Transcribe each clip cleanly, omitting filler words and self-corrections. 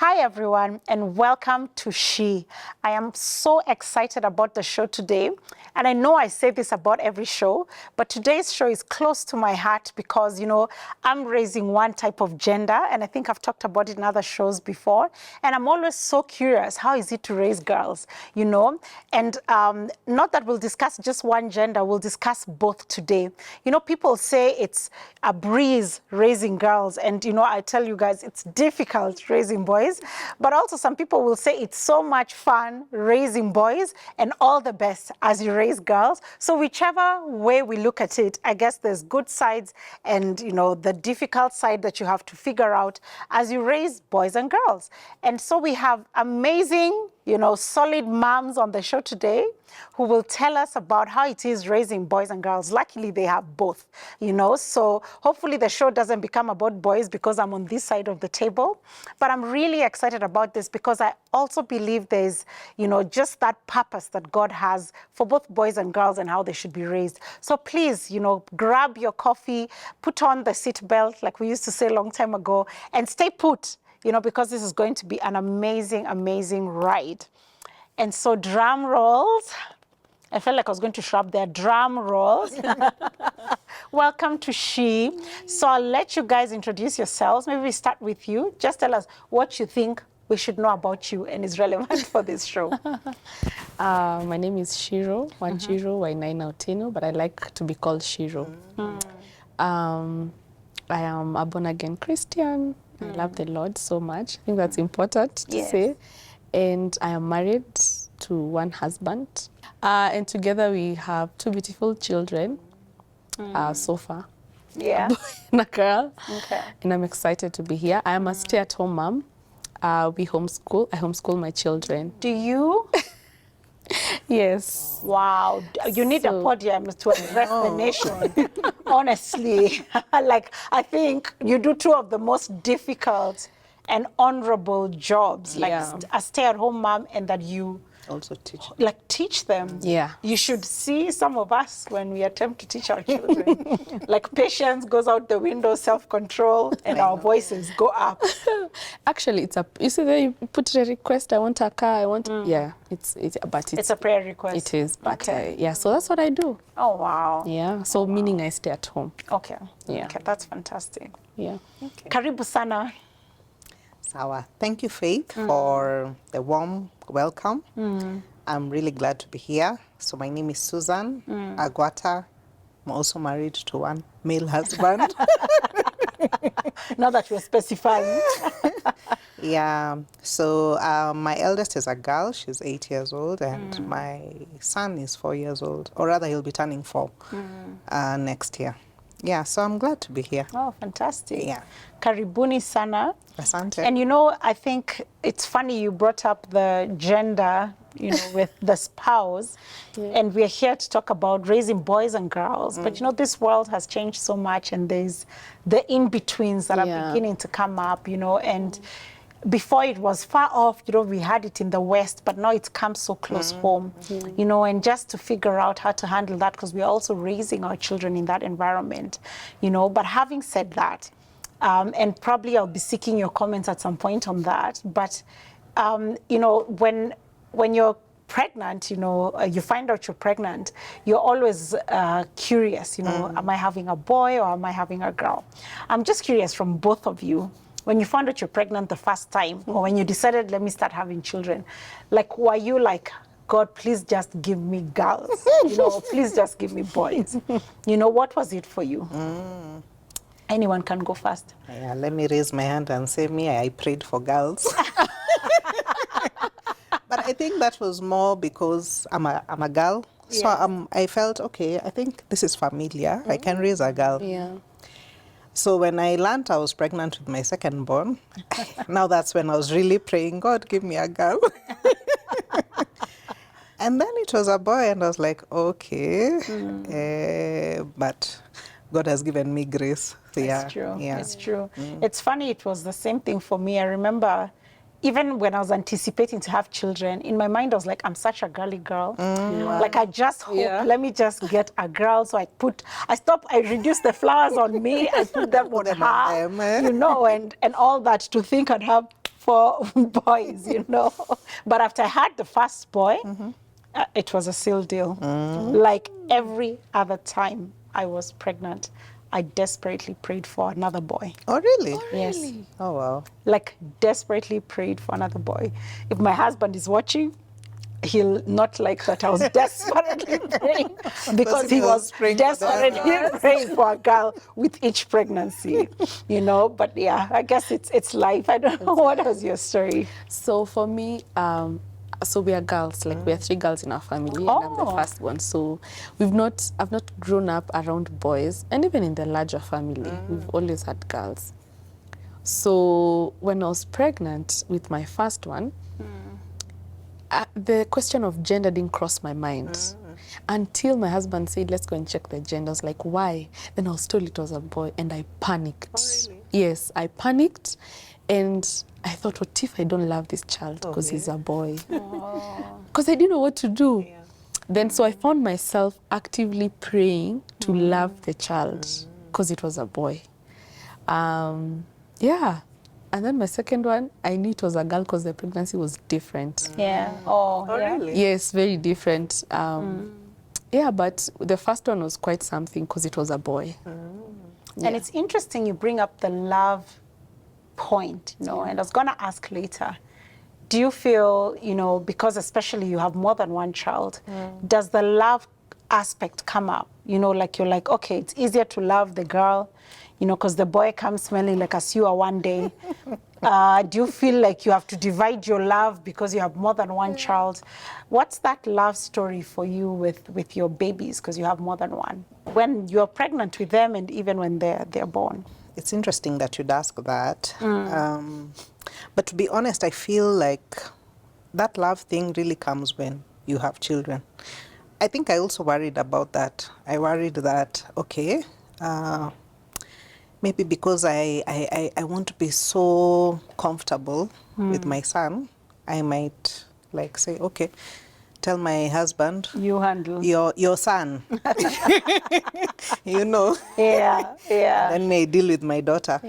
Hi everyone, and welcome to She. I am so excited about the show today, and I know I say this about every show, but today's show is close to my heart because, I'm raising one type of gender, and I think I've talked about it in other shows before, and I'm always so curious, how is it to raise girls, And not that we'll discuss just one gender, we'll discuss both today. People say it's a breeze raising girls, and, I tell you guys, it's difficult raising boys, but also some people will say it's so much fun raising boys, and all the best as you raise girls. So whichever way we look at it, I guess there's good sides and, the difficult side that you have to figure out as you raise boys and girls. And so we have amazing, solid moms on the show today who will tell us about how it is raising boys and girls. Luckily, they have both, So hopefully the show doesn't become about boys because I'm on this side of the table. But I'm really excited about this because I also believe there's, just that purpose that God has for both boys and girls and how they should be raised. So please, grab your coffee, put on the seatbelt, like we used to say a long time ago, and stay put, because this is going to be an amazing, amazing ride. And so drum rolls. I felt like I was going to shrub there. Drum rolls. Welcome to She. So I'll let you guys introduce yourselves. Maybe we start with you. Just tell us what you think we should know about you and is relevant for this show. My name is Shiro, Wanjiru Wainaina Otino, but I like to be called Shiro. I am a born-again Christian. I love the Lord so much. I think that's important to say. And I am married to one husband. And together we have two beautiful children so far. Yeah. A boy and a girl. Okay. And I'm excited to be here. I am a stay-at-home mom. We homeschool. I homeschool my children. Do you? Yes. Wow. You need a podium to address the nation. Honestly. I think you do two of the most difficult and honorable jobs, like a stay-at-home mom, and that you also teach them. Yeah. You should see some of us when we attempt to teach our children. Patience goes out the window, self-control, and our voices go up. Actually, you see there, you put a request, I want a car, I want, it's a prayer request. It is, but so that's what I do. Oh, wow. Yeah, so meaning I stay at home. Okay. Yeah. Okay, that's fantastic. Yeah. Okay. Karibu sana. Sawa. Thank you, Faith, for the warm welcome. I'm really glad to be here. So my name is Susan Agwata. I'm also married to one male husband. Now that you're specifying. Yeah. So my eldest is a girl. She's 8 years old, and my son is 4 years old. Or rather, he'll be turning 4 next year. Yeah, so I'm glad to be here. Oh, fantastic. Yeah. Karibuni sana. Asante. And I think it's funny you brought up the gender, with the spouse. And we're here to talk about raising boys and girls. But, this world has changed so much, and there's the in-betweens that are beginning to come up, and before it was far off, we had it in the West, but now it's come so close home, and just to figure out how to handle that, because we're also raising our children in that environment, But having said that, and probably I'll be seeking your comments at some point on that, but, when you're pregnant, you find out you're pregnant, you're always curious, am I having a boy or am I having a girl? I'm just curious from both of you. When you found out you're pregnant the first time, or when you decided, let me start having children, were you like, God, please just give me girls, please just give me boys? What was it for you? Anyone can go first. Yeah, let me raise my hand and say I prayed for girls. But I think that was more because I'm a girl. So I felt, okay, I think this is familiar. I can raise a girl. Yeah. So when I learned I was pregnant with my second born, now that's when I was really praying, God, give me a girl. And then it was a boy, and I was like, okay, but God has given me grace. So It's true. Yeah. It's true. It's funny, it was the same thing for me. I remember even when I was anticipating to have children, in my mind I was like, I'm such a girly girl. Wow. I just hope, let me just get a girl. So I reduced the flowers on me, I put them on her, and all that, to think I'd have for boys, you know. But after I had the first boy, it was a sealed deal. Like every other time I was pregnant, I desperately prayed for another boy. Oh, really? Yes. Oh, wow. Like desperately prayed for another boy. If my husband is watching, he'll not like that I was desperately praying, because he was praying for the desperately praying for a girl with each pregnancy, you know. But yeah, I guess it's life. I don't know. What was your story? So for me, so we are girls, like we are 3 girls in our family, and I'm the Oh. first one. So I've not grown up around boys, and even in the larger family, we've always had girls. So when I was pregnant with my first one, the question of gender didn't cross my mind until my husband said, let's go and check the gender. I was like, why? Then I was told it was a boy, and I panicked. Oh, really? Yes, I panicked, and I thought, what if I don't love this child because he's a boy? Because I didn't know what to do. Yeah. Then so I found myself actively praying to love the child because it was a boy. Yeah. And then my second one, I knew it was a girl because the pregnancy was different. Yeah. Oh, Oh, yeah. really? Yes, very different. Yeah, but the first one was quite something because it was a boy. And it's interesting you bring up the love point, you know, and I was going to ask later, do you feel, you know, because especially you have more than one child, does the love aspect come up? You know, like you're like, okay, it's easier to love the girl, you know, because the boy comes smelling like a sewer one day. Do you feel like you have to divide your love because you have more than one child? What's that love story for you with your babies, because you have more than one? When you're pregnant with them and even when they're born? It's interesting that you'd ask that. But to be honest, I feel like that love thing really comes when you have children. I think I also worried about that. I worried that, okay, maybe because I want to be so comfortable with my son, I might like say, okay, tell my husband, You handle. your son, you know. Yeah, yeah. Then may deal with my daughter.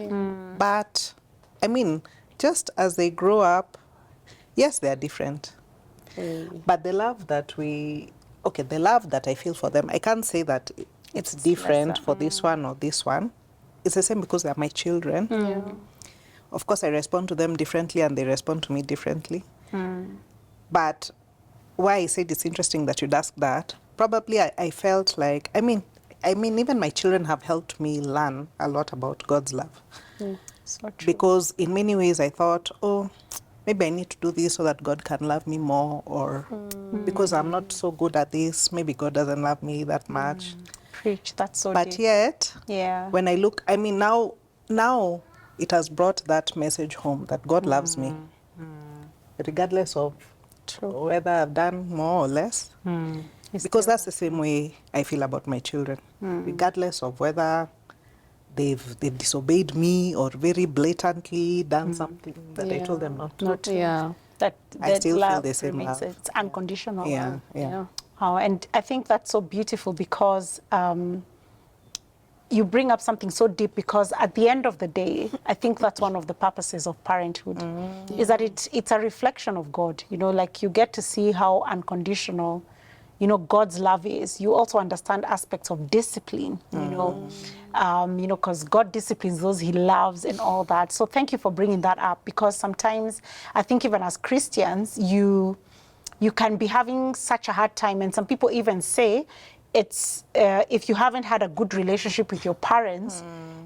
But I mean, just as they grow up, yes, they are different. But the love that the love that I feel for them, I can't say that it's different lesser. for this one or this one. It's the same because they are my children. Of course, I respond to them differently and they respond to me differently. But why I said it's interesting that you'd ask that, probably I felt like, I mean, even my children have helped me learn a lot about God's love. So true. Because in many ways I thought, oh, maybe I need to do this so that God can love me more, or because I'm not so good at this, maybe God doesn't love me that much. Preach, that's so But deep. yet, Yeah. when I look, I mean, now it has brought that message home that God loves me, regardless of whether I've done more or less. Because that's the same way I feel about my children, regardless of whether they've disobeyed me or very blatantly done something that I told them not to. Yeah. That I still feel love the same remains, love. it's unconditional Yeah, love. yeah. Oh, and I think that's so beautiful because you bring up something so deep, because at the end of the day, I think that's one of the purposes of parenthood, is that it's a reflection of God. You know, like you get to see how unconditional, you know, God's love is. You also understand aspects of discipline, you know, because God disciplines those he loves and all that. So thank you for bringing that up, because sometimes I think even as Christians, you can be having such a hard time, and some people even say it's if you haven't had a good relationship with your parents,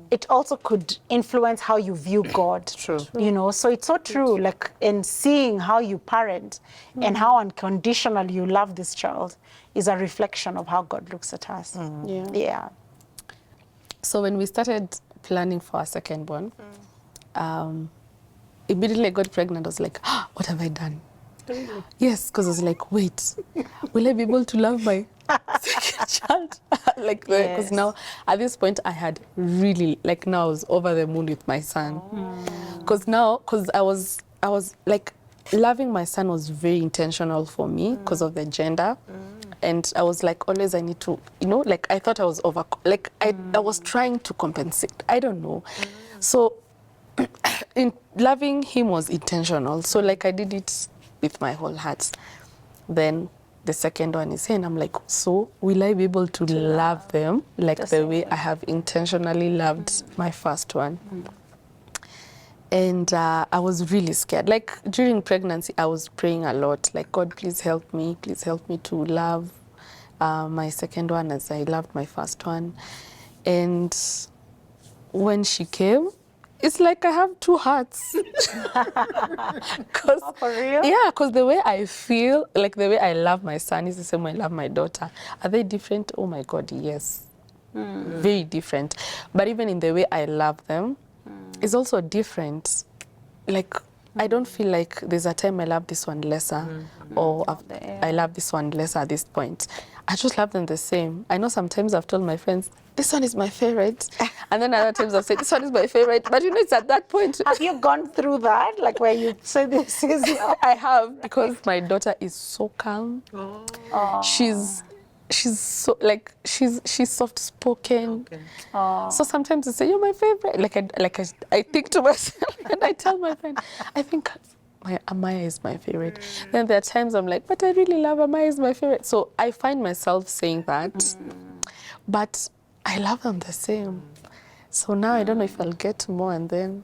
it also could influence how you view God. True. You know, so it's so true. Like in seeing how you parent and how unconditional you love this child is a reflection of how God looks at us. Yeah. So when we started planning for our second born, immediately I got pregnant. I was like, what have I done? Really? Yes, because I was like, wait, will I be able to love my second child? Like, because Yes. now at this point I had really, like, now I was over the moon with my son. Because I was like, loving my son was very intentional for me because of the gender. And I was like, always I need to, you know, like I thought I was I was trying to compensate. I don't know. So in loving him was intentional. So like I did it with my whole heart. Then the second one is here, and I'm like, so will I be able to love them like the way I have intentionally loved my first one? And I was really scared. Like during pregnancy, I was praying a lot. Like, God, please help me to love my second one as I loved my first one. And when she came, it's like I have two hearts. Oh, for real? Yeah, because the way I feel, like the way I love my son is the same way I love my daughter. Are they different? Oh my God, yes. Very different. But even in the way I love them, it's also different. Like, I don't feel like there's a time I love this one lesser or I love this one lesser at this point. I just love them the same. I know sometimes I've told my friends, this one is my favorite. And then other times I've said, this one is my favorite. But you know, it's at that point. Have you gone through that? Like where you say this is I have, because my daughter is so calm. Oh. She's so like she's soft spoken. Okay. Oh. So sometimes I say, you're my favorite. I think to myself and I tell my friend, I think my Amaya is my favorite. Then there are times I'm like, but I really love Amaya is my favorite. So I find myself saying that, but I love them the same. So now I don't know if I'll get more and then,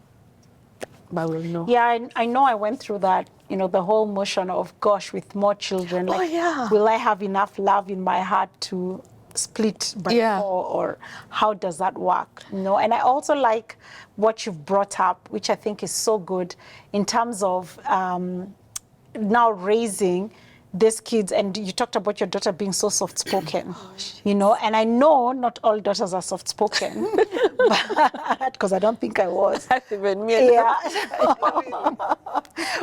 but we'll know. Yeah, I know I went through that, you know, the whole motion of, gosh, with more children, like, yeah. will I have enough love in my heart to split by Yeah. 4, or how does that work? You know, and I also like what you've brought up, which I think is so good in terms of now raising these kids, and you talked about your daughter being so soft-spoken, you know, and I know not all daughters are soft-spoken, because I don't think I was. Even me. Yeah.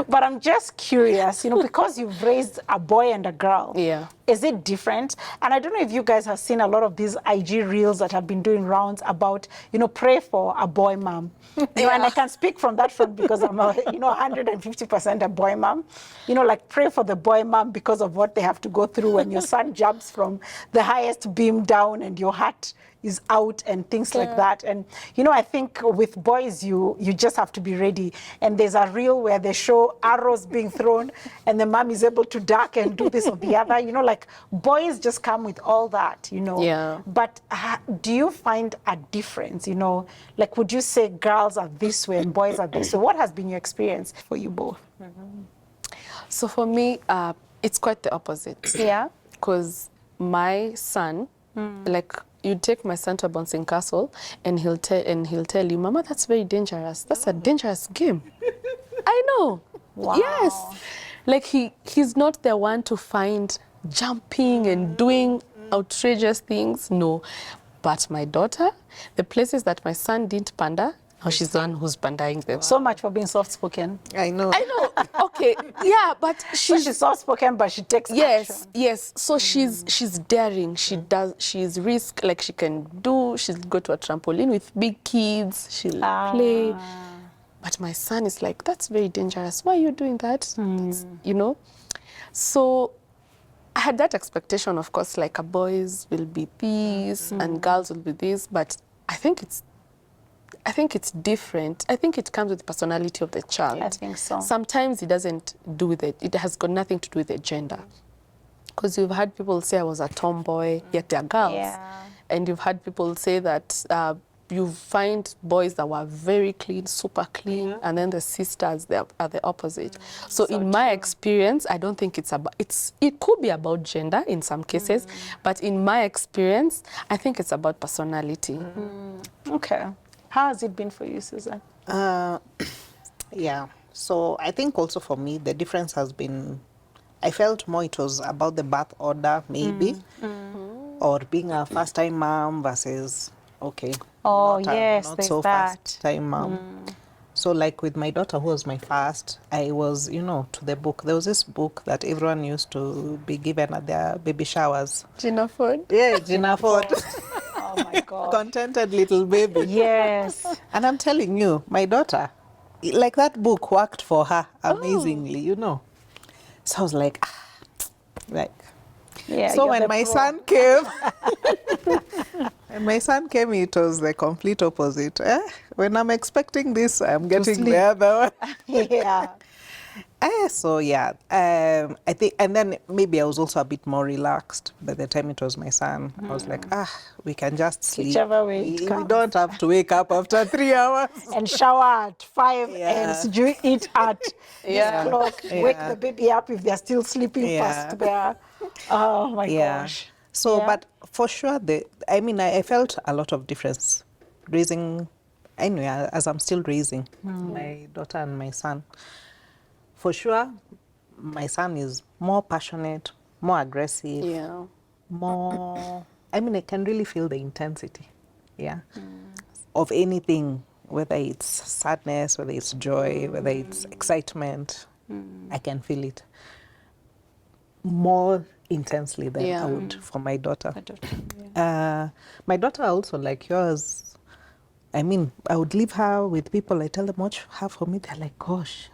But I'm just curious, you know, because you've raised a boy and a girl. Yeah. Is it different? And I don't know if you guys have seen a lot of these IG reels that have been doing rounds about, you know, pray for a boy mom. You know, and I can speak from that front because I'm a, you know, 150% a boy mom. You know, like pray for the boy mom because of what they have to go through when your son jumps from the highest beam down and your heart is out and things like that. And, you know, I think with boys, you just have to be ready. And there's a reel where they show arrows being thrown and the mom is able to duck and do this or the other. You know, like boys just come with all that, you know. Yeah. But do you find a difference, you know? Like, would you say girls are this way and boys are this way? What has been your experience for you both? So for me, it's quite the opposite. Yeah. Because my son, like, you take my son to a bouncing castle and he'll tell you, Mama, that's very dangerous. That's a dangerous game. I know. Wow. Yes. Like he's not the one to find jumping and doing outrageous things. No. But my daughter, the places that my son didn't panda, now she's the one who's pandaing them. So much for being soft-spoken. I know. I know. Okay. Yeah, but So she's soft-spoken, but she takes action. Yes. So she's daring. She's risk, like she'll go to a trampoline with big kids. She'll play. But my son is like, that's very dangerous. Why are you doing that? That's, you know? So I had that expectation, of course, like boys will be this and girls will be this, but I think it's different. I think it comes with the personality of the child. I think so. Sometimes it doesn't do with it. It has got nothing to do with the gender. Because you've had people say I was a tomboy, yet they're girls. Yeah. And you've had people say that you find boys that were very clean, super clean, and then the sisters are the opposite. So in my experience, I don't think it could be about gender in some cases, but in my experience, I think it's about personality. Okay. How has it been for you, Susan? Yeah. So I think also for me, the difference has been, I felt more it was about the birth order, maybe, or being a first-time mom versus, okay, Oh, not yes, not there's so that. first-time mom. So like with my daughter, who was my first, I was, you know, to the book. There was this book that everyone used to be given at their baby showers. Gina Ford? Yeah, Gina Ford. Oh, my God. Contented little baby. Yes. And I'm telling you, my daughter, like that book worked for her amazingly, you know. So I was like, like. Yeah, So you're when the my pro. son came, And my son came, it was the complete opposite. When I'm expecting this, I'm getting the other one. Yeah. So yeah, I think, and then maybe I was also a bit more relaxed by the time it was my son. I was like, we can just sleep. Whichever way it We comes. don't have to wake up after 3 hours. And shower at 5 Yeah. and eat at this clock. Wake Yeah. the baby up if they're still sleeping past their. Oh my gosh. So, Yeah. but for sure, I felt a lot of difference raising, anyway, as I'm still raising my daughter and my son. For sure, my son is more passionate, more aggressive, Yeah. more, I can really feel the intensity, of anything, whether it's sadness, whether it's joy, whether it's excitement, I can feel it more intensely than I would for my daughter. My daughter also, like yours, I would leave her with people, I tell them what you have for me, they're like, gosh,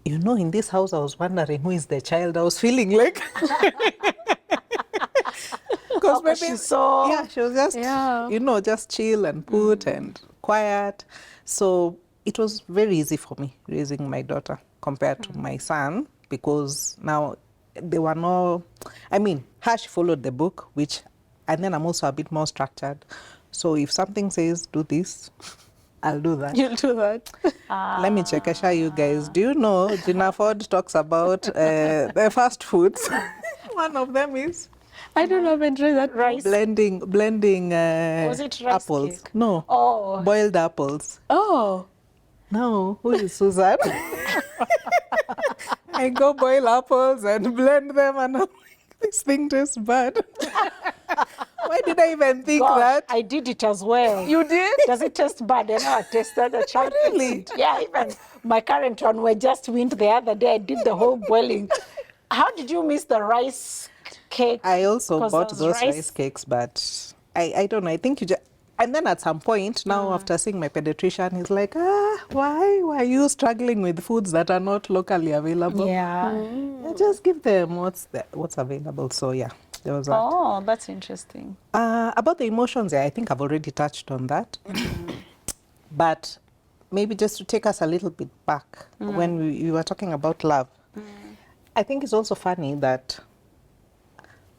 in this house I was wondering who is the child. I was feeling like... Because maybe she's so... Yeah, she was just, just chill and put and quiet. So it was very easy for me raising my daughter compared to my son, because now there were no... her, she followed the book, and then I'm also a bit more structured. So if something says, do this, I'll do that. You'll do that. Let me check. I show you guys. Do you know Gina Ford talks about the fast foods? One of them is I don't know if I enjoy that. Rice. blending Was it rice apples. cake? No. Oh. Boiled apples. Oh. No. Who is Susan? I go boil apples and blend them, and I'm like, this thing tastes bad. Why did I even think Gosh, that? I did it as well. You did? Does it taste bad? I know I tasted the child. Really? Yeah, even my current one, we just went the other day. I did the whole boiling. How did you miss the rice cake? I also 'Cause bought there was those rice cakes, but I don't know. I think you just... And then at some point, now after seeing my pediatrician, he's like, why are you struggling with foods that are not locally available? Yeah. Yeah, just give them what's available. So yeah, there was that. Oh, that's interesting. About the emotions, I think I've already touched on that. But maybe just to take us a little bit back, when we were talking about love, I think it's also funny that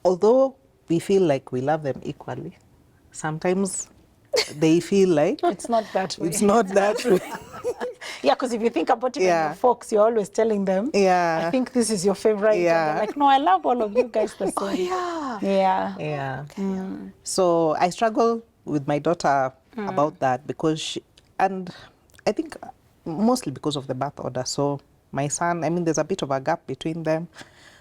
although we feel like we love them equally, sometimes they feel like It's not that way. it's not that way. Yeah, because if you think about it, your folks, you're always telling them, I think this is your favorite. Yeah. And they're like, no, I love all of you guys the same. Oh, yeah. Yeah. Yeah. So I struggle with my daughter about that, because and I think mostly because of the birth order. So my son, there's a bit of a gap between them.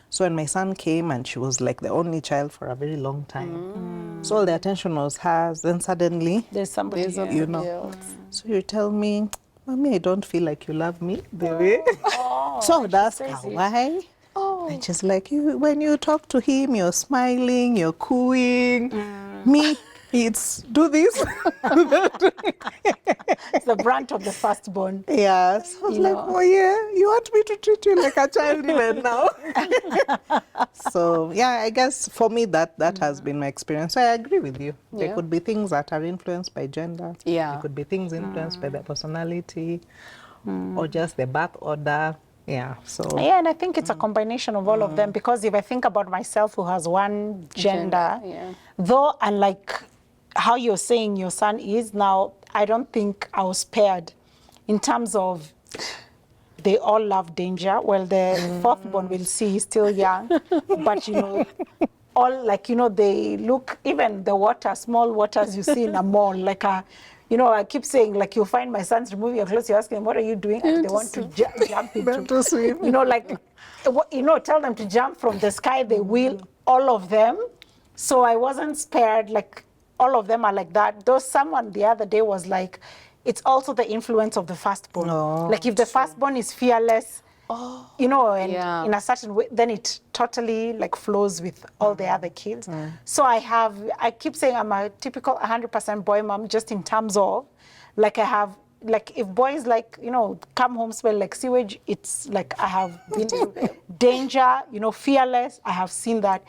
So when my son came, and she was like the only child for a very long time. So all the attention was hers. Then suddenly, There's somebody else. you know. So you tell me, Mommy, I don't feel like you love me the way. So I would ask her, why? And she's like, when you talk to him, you're smiling, you're cooing. Me, it's do this. It's the brunt of the firstborn. Yeah. So I was like, oh yeah, you want me to treat you like a child even now? So yeah, I guess for me that has been my experience. So I agree with you. There could be things that are influenced by gender. Yeah. There could be things influenced by their personality, or just the birth order. Yeah. So Yeah, and I think it's a combination of all of them, because if I think about myself, who has one gender, though, unlike how you're saying your son is now, I don't think I was spared in terms of they all love danger. Well, the fourth born, we'll see, he's still young, but all they look, even the water, small waters you see in a mall, like a, I keep saying, like, you'll find my sons removing your clothes, you ask them, what are you doing? And they want to jump into, to swim. tell them to jump from the sky, they will, all of them. So I wasn't spared, like, all of them are like that. Though someone the other day was like, it's also the influence of the firstborn. Like if the firstborn is fearless, in a certain way, then it totally like flows with all the other kids. So I keep saying I'm a typical 100% boy mom, just in terms of, like I have, like if boys come home smell like sewage, it's like I have been danger, fearless. I have seen that.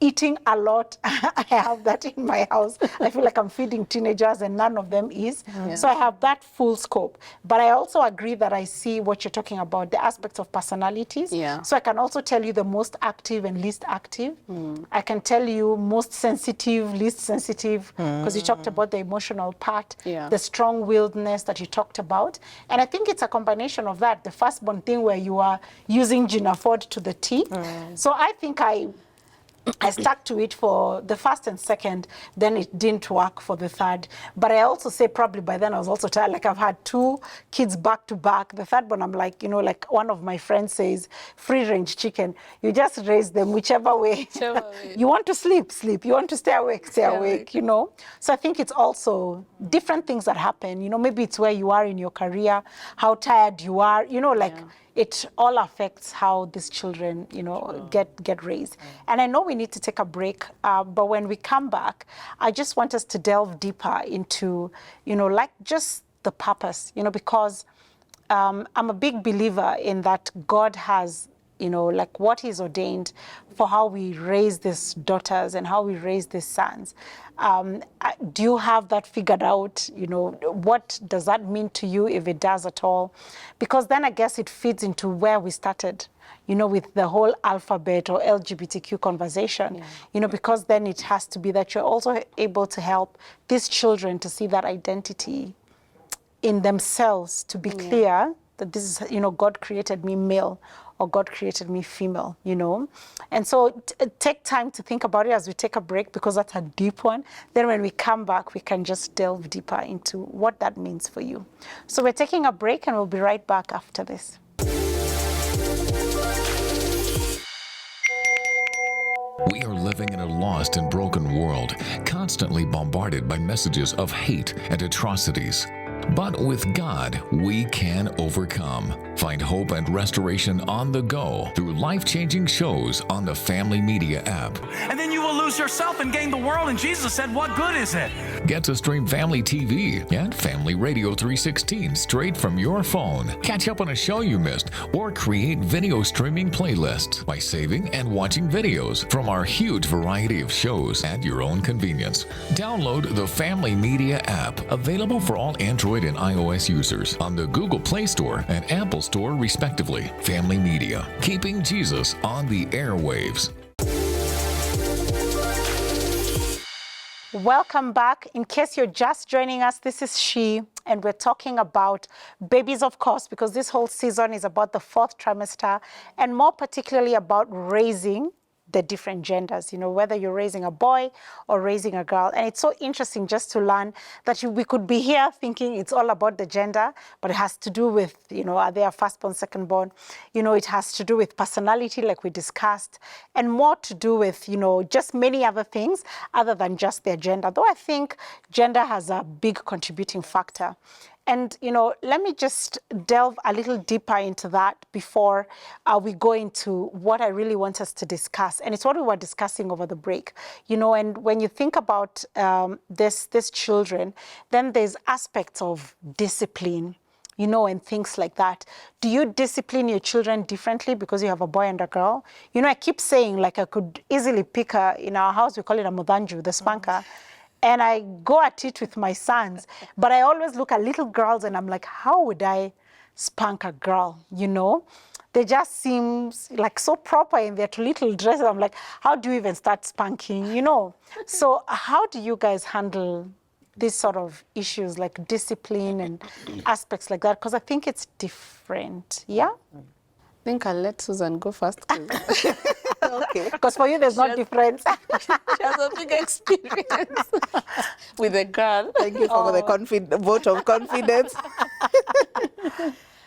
eating a lot. I have that in my house. I feel like I'm feeding teenagers and none of them is. So I have that full scope. But I also agree that I see what you're talking about, the aspects of personalities. Yeah. So I can also tell you the most active and least active. I can tell you most sensitive, least sensitive, because you talked about the emotional part, Yeah. the strong-willedness that you talked about. And I think it's a combination of that, the firstborn thing where you are using Gina Ford to the T. So I think I stuck to it for the first and second, then it didn't work for the third. But I also say probably by then I was also tired. Like I've had 2 kids back to back. The third one, I'm like, you know, like one of my friends says, free range chicken. You just raise them whichever way. Whichever way. You want to sleep, sleep. You want to stay awake, stay awake, awake. you know. So I think it's also different things that happen. You know, maybe it's where you are in your career, how tired you are, you know, like it all affects how these children, you know, get raised. And I know we need to take a break, but when we come back, I just want us to delve deeper into, you know, like just the purpose, you know, because I'm a big believer in that God has, you know, like what he's ordained for how we raise these daughters and how we raise these sons. Do you have that figured out? You know, what does that mean to you, if it does at all? Because then I guess it feeds into where we started, you know, with the whole alphabet or LGBTQ conversation, you know, because then it has to be that you're also able to help these children to see that identity in themselves, to be clear that this is, you know, God created me male or God created me female, you know. And so take time to think about it as we take a break, because that's a deep one. Then when we come back, we can just delve deeper into what that means for you. So we're taking a break and we'll be right back after this. We are living in a lost and broken world, constantly bombarded by messages of hate and atrocities. But with God, we can overcome. Find hope and restoration on the go through life-changing shows on the Family Media app. And then you will lose yourself and gain the world. And Jesus said, what good is it? Get to stream Family TV and Family Radio 316 straight from your phone. Catch up on a show you missed or create video streaming playlists by saving and watching videos from our huge variety of shows at your own convenience. Download the Family Media app, available for all Android and iOS users on the Google Play Store and Apple Store respectively. Family Media, keeping Jesus on the airwaves. Welcome back. In case you're just joining us, this is She, and we're talking about babies, of course, because this whole season is about the 4th trimester, and more particularly about raising the different genders, you know, whether you're raising a boy or raising a girl. And it's so interesting just to learn that we could be here thinking it's all about the gender, but it has to do with, you know, are they a firstborn, secondborn? You know, it has to do with personality, like we discussed, and more to do with, you know, just many other things other than just their gender. Though I think gender has a big contributing factor. And, you know, let me just delve a little deeper into that before we go into what I really want us to discuss. And it's what we were discussing over the break, you know, and when you think about this children, then there's aspects of discipline, you know, and things like that. Do you discipline your children differently because you have a boy and a girl? You know, I keep saying, like, I could easily pick in our house, we call it a mudanju, the spanker. And I go at it with my sons, but I always look at little girls and I'm like, how would I spank a girl, you know? They just seem like so proper in their little dresses. I'm like, how do you even start spanking, you know? So how do you guys handle these sort of issues like discipline and aspects like that? Because I think it's different, yeah? I think I'll let Susan go first. Okay. Because for you, there's no difference. She has a big experience with a girl. Thank you for the vote of confidence.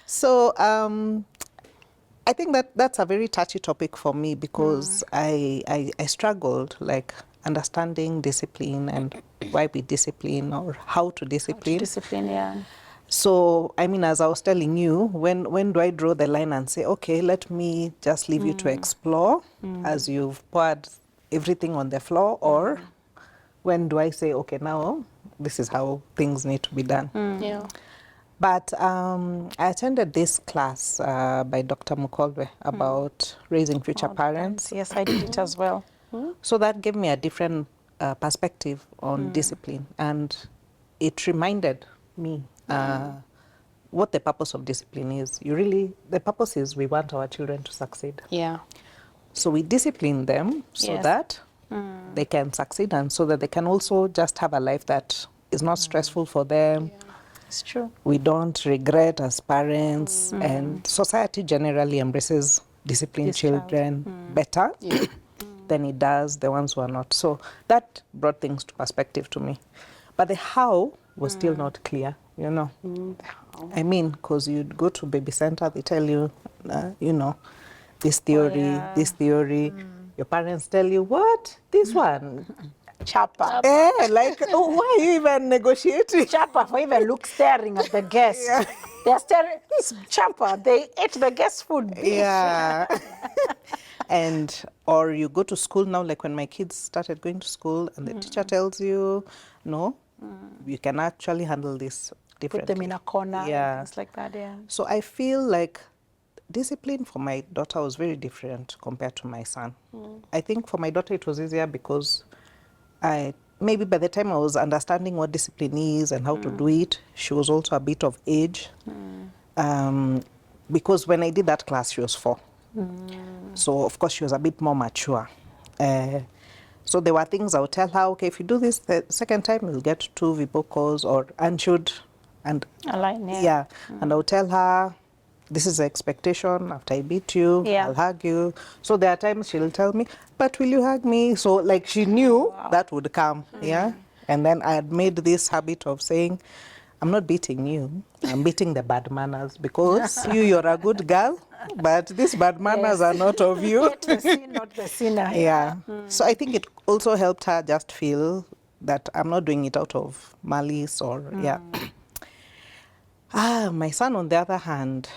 So I think that's a very touchy topic for me, because I struggled, like, understanding discipline and why we discipline or how to discipline. Discipline, yeah. So, I mean, as I was telling you, when do I draw the line and say, okay, let me just leave you to explore as you've poured everything on the floor, or when do I say, okay, now this is how things need to be done? Yeah. But I attended this class by Dr. Mukolbe about raising future parents. Yes, I did it as well. So that gave me a different perspective on discipline, and it reminded me what the purpose of discipline is. The purpose is we want our children to succeed. Yeah. So we discipline them so Yes. that they can succeed, and so that they can also just have a life that is not stressful for them. It's true. We don't regret as parents, and society generally embraces disciplined children better than it does the ones who are not. So that brought things to perspective to me. But the how was still not clear, you know. I mean, because you'd go to baby center, they tell you, you know, this theory, this theory. Your parents tell you, what? This one? Chapa. Like, oh, why are you even negotiating? Chapa for even look staring at the guest. They're staring. Chapa, they ate the guest food. Yeah. And, or you go to school now, like when my kids started going to school, and the teacher tells you, no, you can actually handle this differently. Put them in a corner. Yeah. And things like that, yeah. So I feel like discipline for my daughter was very different compared to my son. I think for my daughter it was easier because maybe by the time I was understanding what discipline is and how to do it, she was also a bit of age. Because when I did that class, she was 4. So of course she was a bit more mature. So there were things I would tell her, okay, if you do this the second time, you'll get 2 vibocals, or and Align, yeah. And I would tell her, this is the expectation. After I beat you, I'll hug you. So there are times she'll tell me, but will you hug me? So like she knew that would come, yeah. And then I had made this habit of saying, I'm not beating you, I'm beating the bad manners, because you're a good girl, but these bad manners are not of you. Yet the sin, not the sinner. Yeah. So I think it also helped her just feel that I'm not doing it out of malice or, yeah. My son, on the other hand,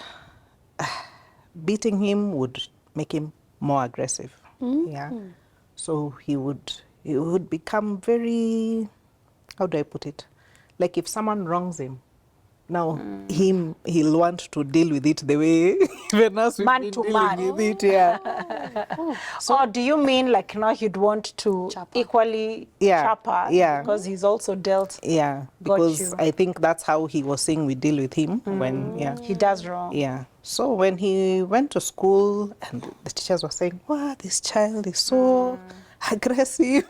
beating him would make him more aggressive. Yeah. So he would become very, how do I put it? Like if someone wrongs him, now he'll want to deal with it the way even us we've Man been to dealing man. with it. Yeah. So do you mean like now he'd want to equally chop her? Yeah. Because he's also dealt. Yeah. Got Because you. I think that's how he was saying we deal with him when, He does wrong. Yeah. So when he went to school and the teachers were saying, wow, this child is so aggressive.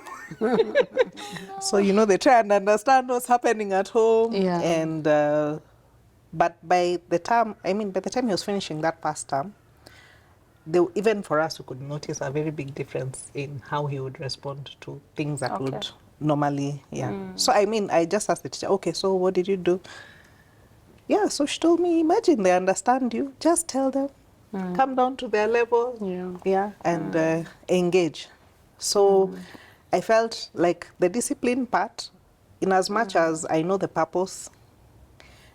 So, you know, they try and understand what's happening at home. Yeah. And, but by the time he was finishing that past term, even for us, we could notice a very big difference in how he would respond to things that would normally, So, I just asked the teacher, okay, so what did you do? Yeah, so she told me, imagine they understand you. Just tell them, come down to their level, and engage. So I felt like the discipline part, in as much as I know the purpose,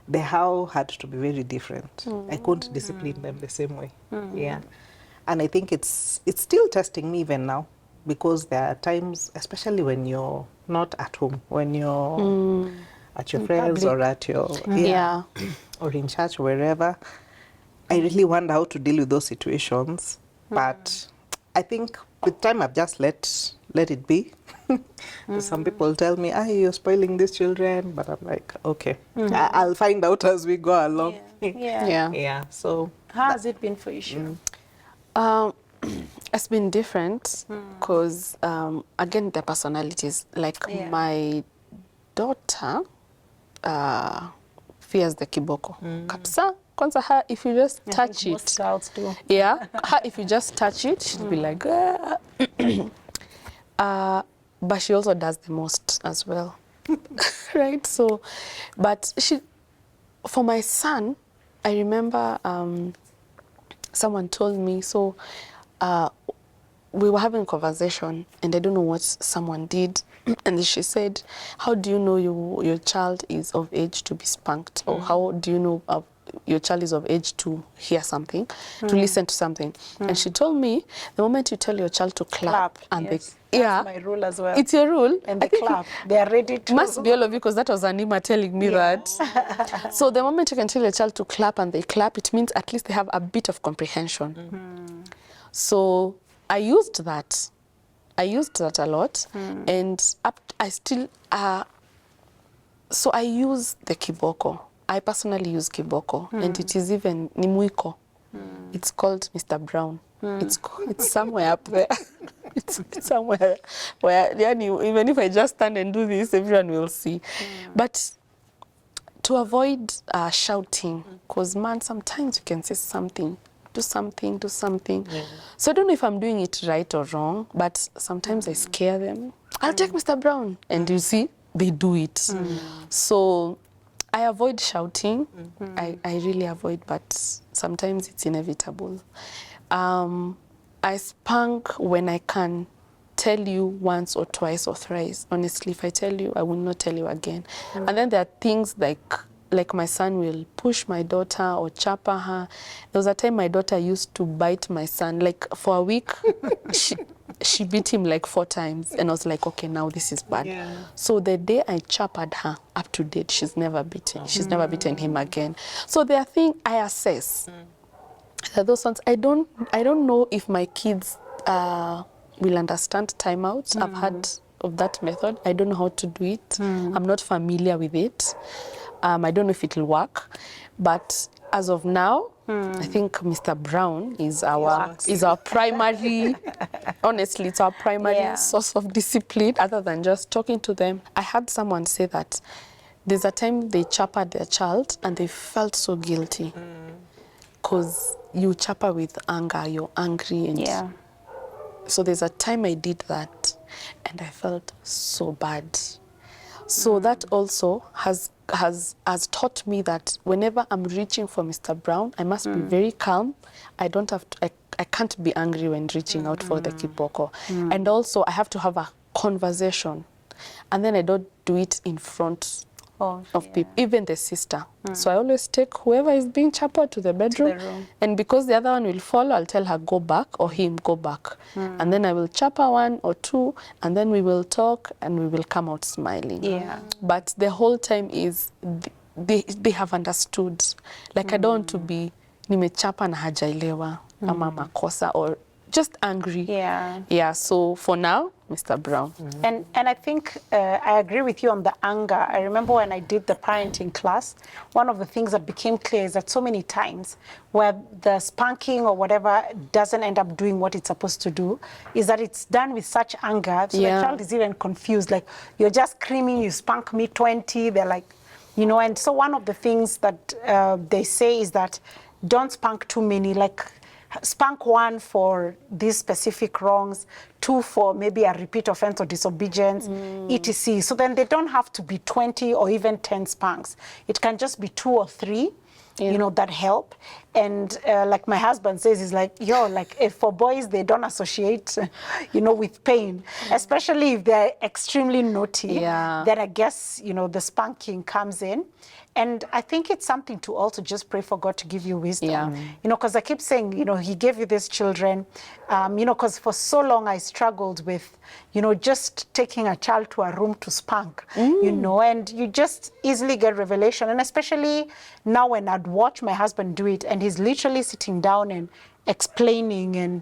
the how had to be very different. I couldn't discipline them the same way. Yeah. And I think it's still testing me even now, because there are times, especially when you're not at home, when you're at your friends or at your or in church, wherever, I really wonder how to deal with those situations. But I think with time I've just let it be. Some people tell me, you're spoiling these children, but I'm like, okay, I'll find out as we go along. Yeah. So how has it been for you, Shu? It's been different because, again, the personalities. Like my daughter fears the kiboko. Kapsa, kwanza her, if you just touch it. Most girls do. Yeah, her, if you just touch it, she'll be like, but she also does the most as well. Right? So, but for my son, I remember someone told me, so we were having a conversation and I don't know what someone did. And she said, how do you know your child is of age to be spanked? Or how do you know your child is of age to hear something, to listen to something? And she told me, the moment you tell your child to clap and yes. That's my rule as well. It's your rule. And they clap. They are ready to. Must be all of you, because that was Anima telling me that. So the moment you can tell your child to clap and they clap, it means at least they have a bit of comprehension. So I used that. I used that a lot, and I still, so I use the kiboko. I personally use kiboko, and it is even nimuiko. It's called Mr. Brown. It's somewhere up there. It's somewhere where, even if I just stand and do this, everyone will see. But to avoid shouting, because man, sometimes you can say something, do something. So I don't know if I'm doing it right or wrong, but sometimes I scare them. I'll take Mr. Brown, and you see, they do it. So I avoid shouting. I really avoid, but sometimes it's inevitable. I spank when I can tell you once or twice or thrice. Honestly, if I tell you, I will not tell you again. And then there are things like my son will push my daughter or chapa her. There was a time my daughter used to bite my son. Like for a week, she beat him like 4 times. And I was like, okay, now this is bad. Yeah. So the day I chapped her, up to date, she's never beaten. She's never beaten him again. So there are things I assess. Those ones, I don't know if my kids will understand timeouts. I've heard of that method. I don't know how to do it. I'm not familiar with it. I don't know if it will work. But as of now, I think Mr. Brown is our primary, honestly, it's our primary source of discipline, other than just talking to them. I had someone say that there's a time they chappered their child and they felt so guilty. Because you chapper with anger, you're angry. And so there's a time I did that and I felt so bad. So that also has taught me that whenever I'm reaching for Mr. Brown, I must be very calm. I don't have to, I can't be angry when reaching out for the kiboko. And also I have to have a conversation. And then I don't do it in front of people, even the sister. So I always take whoever is being chappered to the bedroom. And because the other one will follow, I'll tell her, go back, or him, go back. And then I will chapper 1 or 2, and then we will talk, and we will come out smiling. But the whole time is, they have understood. Like I don't want to be, nimechapa na hajailewa, ama makosa, or just angry. So for now, Mr. Brown. And I think I agree with you on the anger. I remember when I did the parenting class, one of the things that became clear is that so many times where the spanking or whatever doesn't end up doing what it's supposed to do, is that it's done with such anger. So the child is even confused. Like, you're just screaming, you spank me 20. They're like, and so one of the things that they say is that don't spank too many. Like, spank 1 for these specific wrongs, 2 for maybe a repeat offense or disobedience, etc. So then they don't have to be 20 or even 10 spanks. It can just be 2 or 3, that help. And like my husband says, he's like, like if for boys, they don't associate, with pain, especially if they're extremely naughty, then I guess, the spanking comes in. And I think it's something to also just pray for God to give you wisdom. Because I keep saying, he gave you these children, because for so long I struggled with, just taking a child to a room to spank, and you just easily get revelation. And especially now when I'd watch my husband do it, and he's literally sitting down and explaining and,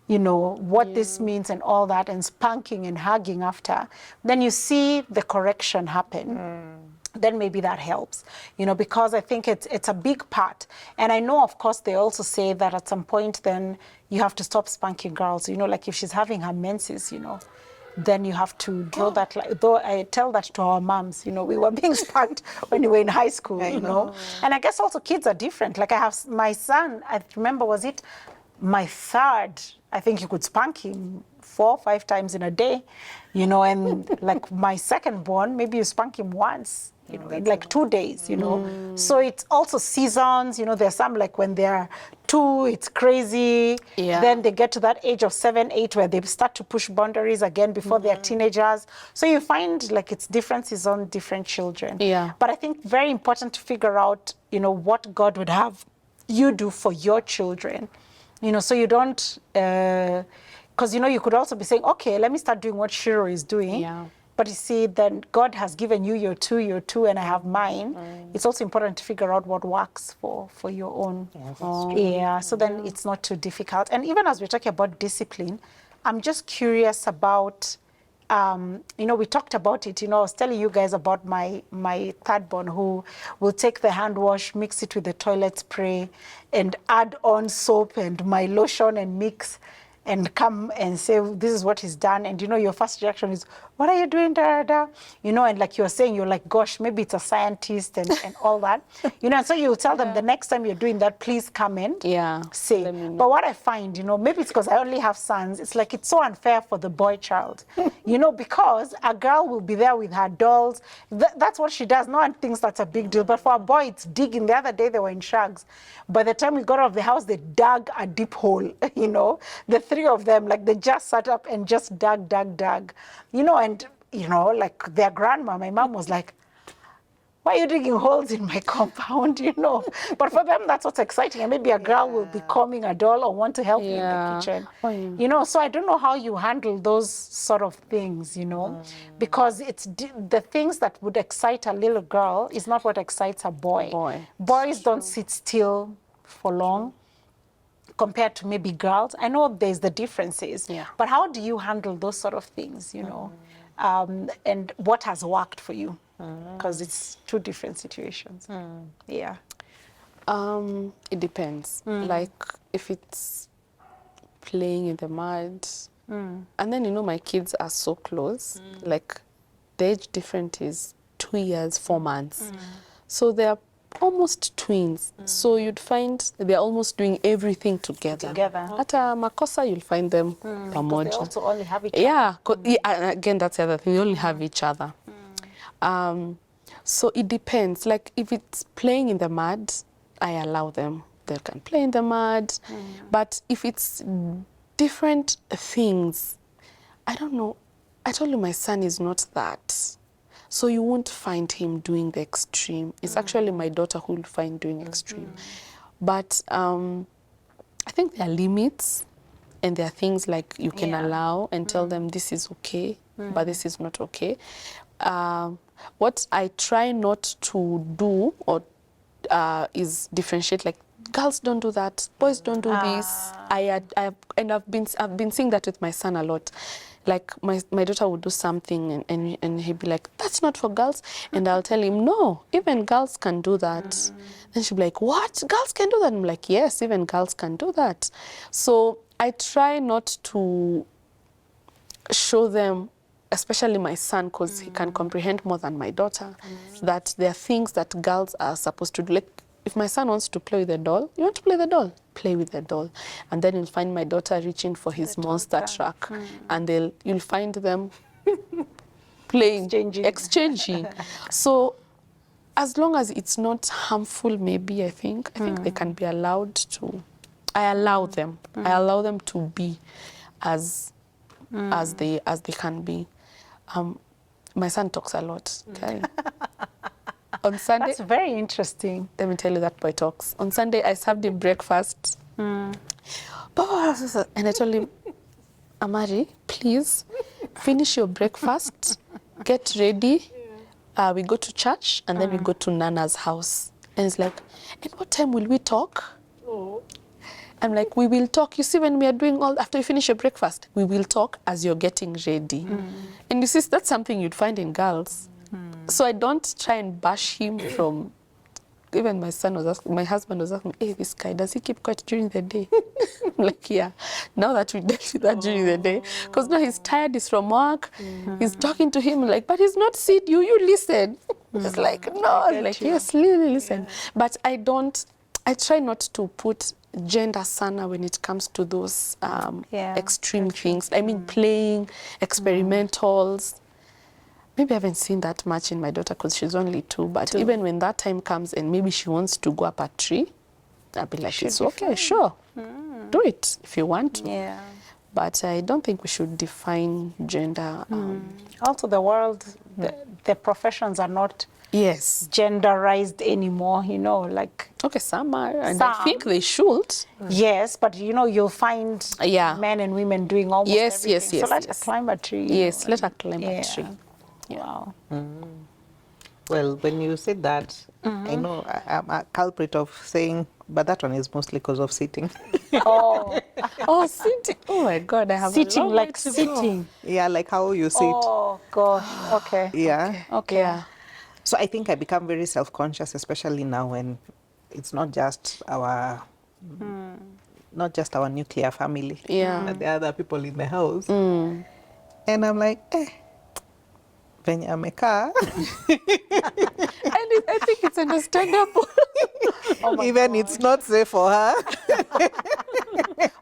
what this means and all that, and spanking and hugging after, then you see the correction happen. Then maybe that helps, because I think it's a big part. And I know, of course, they also say that at some point then you have to stop spanking girls, like if she's having her menses, then you have to draw that line. Though I tell that to our moms, we were being spanked when we were in high school, And I guess also kids are different. Like I have my son, I remember, was it my 3rd, I think you could spank him 4 or 5 times in a day, and like my 2nd born, maybe you spank him once, in like 2 days, So it's also seasons, there's some like when they're 2, it's crazy. Then they get to that age of 7, 8 where they start to push boundaries again before they're teenagers. So you find like it's differences on different children. But I think very important to figure out, what God would have you do for your children, so you don't, because, you could also be saying, okay, let me start doing what Shiro is doing. But you see, then God has given you your 2, and I have mine. It's also important to figure out what works for your own. So then it's not too difficult. And even as we're talking about discipline, I'm just curious about, you know, we talked about it. You know, I was telling you guys about my third born who will take the hand wash, mix it with the toilet spray, and add on soap and my lotion and mix, and come and say, this is what he's done. And you know, your first reaction is, what are you doing, da, da, da? You know, and like you're saying, you're like, gosh, maybe it's a scientist and all that. You know, and so you tell them the next time you're doing that, please come and say. let me know. But what I find, you know, maybe it's because I only have sons, it's like it's so unfair for the boy child. You know, because a girl will be there with her dolls. That's what she does. No one thinks that's a big deal. But for a boy, it's digging. The other day, they were in shags. By the time we got out of the house, they dug a deep hole, you know. The three of them, like they just sat up and just dug. You know, and, you know, like their grandma, my mom was like, why are you digging holes in my compound, you know? But for them, that's what's exciting. And maybe a girl will be combing a doll or want to help you in the kitchen. Oh, yeah. You know, so I don't know how you handle those sort of things, you know? Because it's the things that would excite a little girl is not what excites a boy. Boys don't sit still for long compared to maybe girls. I know there's the differences, but how do you handle those sort of things, you know? And what has worked for you? Because it's two different situations. Yeah. It depends. Like if it's playing in the mud, and then, you know, my kids are so close. Like the age difference is 2 years, 4 months. So they're almost twins. So you'd find they're almost doing everything together. At a makosa, you'll find them pamoja. They also only have each other. Yeah, and again, that's the other thing. They only have each other. So it depends. Like if it's playing in the mud, I allow them. They can play in the mud. But if it's different things, I don't know. I told you my son is not that. So you won't find him doing the extreme. It's actually my daughter who will find doing extreme. But I think there are limits, and there are things like you can allow and tell them this is okay, but this is not okay. What I try not to do or is differentiate, like girls don't do that, boys don't do this. I've been seeing that with my son a lot. Like my daughter would do something and he'd be like, that's not for girls. And I'll tell him, no, even girls can do that. Then she'll be like, what? Girls can do that? And I'm like, yes, even girls can do that. So I try not to show them, especially my son, because he can comprehend more than my daughter, that there are things that girls are supposed to do. Like if my son wants to play with a doll, you want to play the doll? Play with the doll. And then you'll find my daughter reaching for his monster truck. And you'll find them playing, exchanging. So as long as it's not harmful, maybe I think they can be allowed to. I allow them. I allow them to be as they can be. My son talks a lot. Okay? On Sunday, that's very interesting. Let me tell you, that boy talks. On Sunday, I served him breakfast. And I told him, Amari, please finish your breakfast, get ready. We go to church, and then we go to Nana's house. And he's like, at what time will we talk? I'm like, we will talk. You see, when we are doing after you finish your breakfast, we will talk as you're getting ready. And you see, that's something you'd find in girls. So I don't try and bash him from, even my husband was asking me, hey, this guy, does he keep quiet during the day? I'm like, yeah, now that we dealt with that during the day. Because now he's tired, he's from work, he's talking to him, like, but he's not seeing you, you listen. It's like, no, I'm like, yes, listen. But I try not to put gender sana when it comes to those extreme things. I mean, playing, experimentals. Maybe I haven't seen that much in my daughter because she's only 2. But even when that time comes and maybe she wants to go up a tree, I'll be like, it's okay, sure. Do it if you want to. Yeah. But I don't think we should define gender. Also, the world, the professions are not genderized anymore, you know, like... Okay, some are, and I think they should. Yes, but, you know, you'll find men and women doing almost everything. Yes. So let her climb a tree. Yes, let her climb a tree. Wow. Well, when you said that, I know I'm a culprit of saying, but that one is mostly because of sitting. Oh, Oh, sitting. Oh my God, I have a sitting, long way like to go. sitting. Yeah, like how you sit. Oh, gosh. Okay. Yeah. Okay. Yeah. So I think I become very self-conscious, especially now when it's not just our nuclear family. Yeah. But there are other people in the house. Mm. And I'm like, venye amekaa. And I think it's understandable. Oh my Even God. it's not safe for her.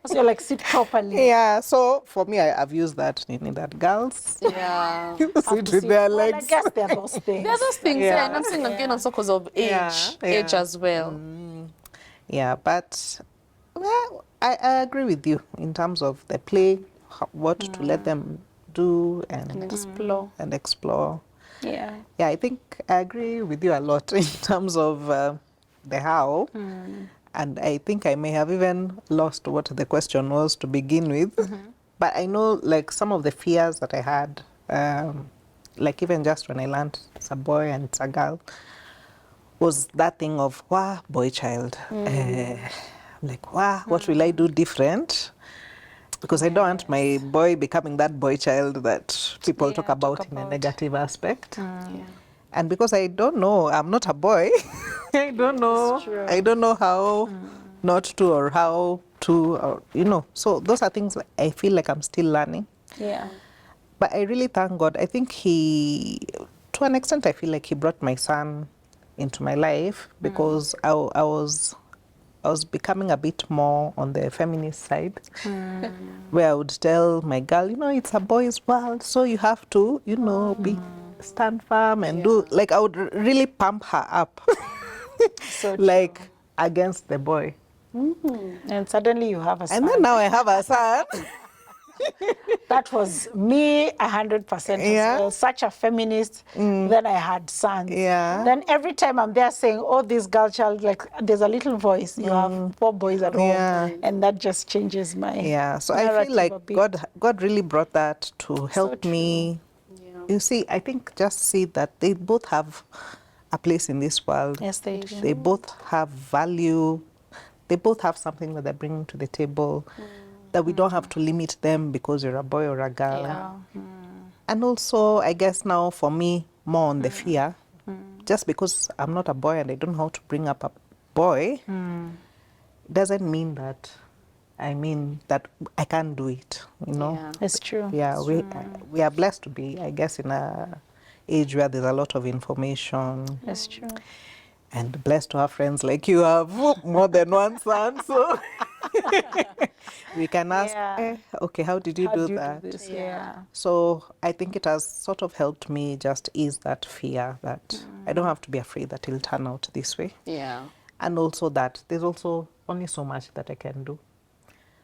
So you're like, sit properly. Yeah, so for me, I've used that, meaning that girls Yeah. Have sit to with sit. their Well, I legs. guess there are those things. There are those things, Yeah. yeah, and I'm saying again also because of age, age as well. Yeah, but well, I agree with you in terms of the play, what to let them do And and explore. explore. Yeah. Yeah, I think I agree with you a lot in terms of the how. And I think I may have even lost what the question was to begin with. But I know, like, some of the fears that I had, like even just when I learned it's a boy and it's a girl, was that thing of, wow, boy child. I'm like, wow, what will I do different? Because I don't want my boy becoming that boy child that people talk about in a negative aspect. And because I don't know, I'm not a boy. I don't know. I don't know how not to or how to, or, you know. So those are things that I feel like I'm still learning. Yeah. But I really thank God. I think to an extent, I feel like he brought my son into my life because I was becoming a bit more on the feminist side, where I would tell my girl, you know, it's a boy's world, so you have to, you know, stand firm and do, like, I would really pump her up, So like, against the boy. And suddenly you have a son. And then now I have a son. That was me 100% as Yeah. well. Such a feminist. Then I had sons. Yeah. Then every time I'm there saying, oh, this girl child, like there's a little voice. You have 4 boys at home. Yeah. And that just changes my Yeah, so I narrative feel like a bit. God really brought that to help me. You see, I think just see that they both have a place in this world. Yes, they do. They both have value. They both have something that they're bringing to the table. That we don't have to limit them because you're a boy or a girl. Yeah. And also, I guess now for me, more on the fear. Just because I'm not a boy and I don't know how to bring up a boy, doesn't mean that that I can't do it, you know. Yeah. It's true. Yeah, we are blessed to be, I guess, in a age where there's a lot of information, It's true. and blessed to have friends like you have more than one son, so we can ask, Yeah. okay, how did you How do do you that? do this? Yeah. So I think it has sort of helped me just ease that fear that I don't have to be afraid that it'll turn out this way. Yeah. And also that there's also only so much that I can do.